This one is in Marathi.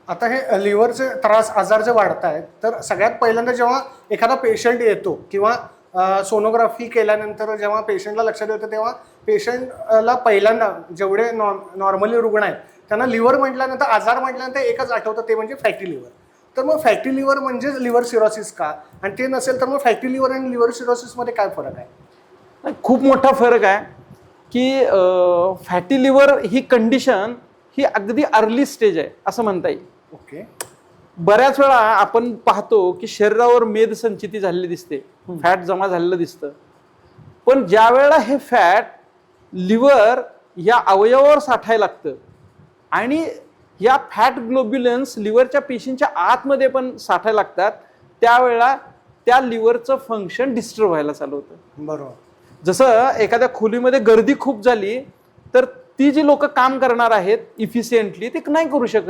आता हे लिव्हरचे त्रास आजार जे वाढत आहेत तर सगळ्यात पहिल्यांदा जेव्हा एखादा पेशंट येतो किंवा सोनोग्राफी केल्यानंतर जेव्हा पेशंटला लक्षात येतं तेव्हा पेशंटला पहिल्यांदा जेवढे नॉर्मली रुग्ण आहेत त्यांना लिव्हर म्हटल्यानंतर आजार म्हटल्यानंतर एकच आठवतं ते म्हणजे फॅटी लिव्हर. तर मग फॅटी लिव्हर म्हणजे लिव्हर सिरोसिस का, आणि ते नसेल तर मग फॅटी लिव्हर आणि लिव्हर सिरोसिसमध्ये काय फरक आहे? खूप मोठा फरक आहे की फॅटी लिव्हर ही कंडिशन ही अगदी अर्ली स्टेज आहे असं म्हणता येईल. ओके. बऱ्याच वेळा आपण पाहतो की शरीरावर मेद संचिती झालेली दिसते, फॅट जमा झालेलं दिसतं, पण ज्या वेळेला हे फॅट लिव्हर या अवयवावर साठायला लागतं आणि या फॅट ग्लोब्युलन्स लिव्हरच्या पेशींच्या आतमध्ये पण साठायला लागतात, त्यावेळेला त्या लिव्हरचं फंक्शन डिस्टर्ब व्हायला चालू होतं. बरोबर. जसं एखाद्या खोलीमध्ये गर्दी खूप झाली तर ती जी लोक काम करणार आहेत इफिशियंटली ते नाही करू शकत.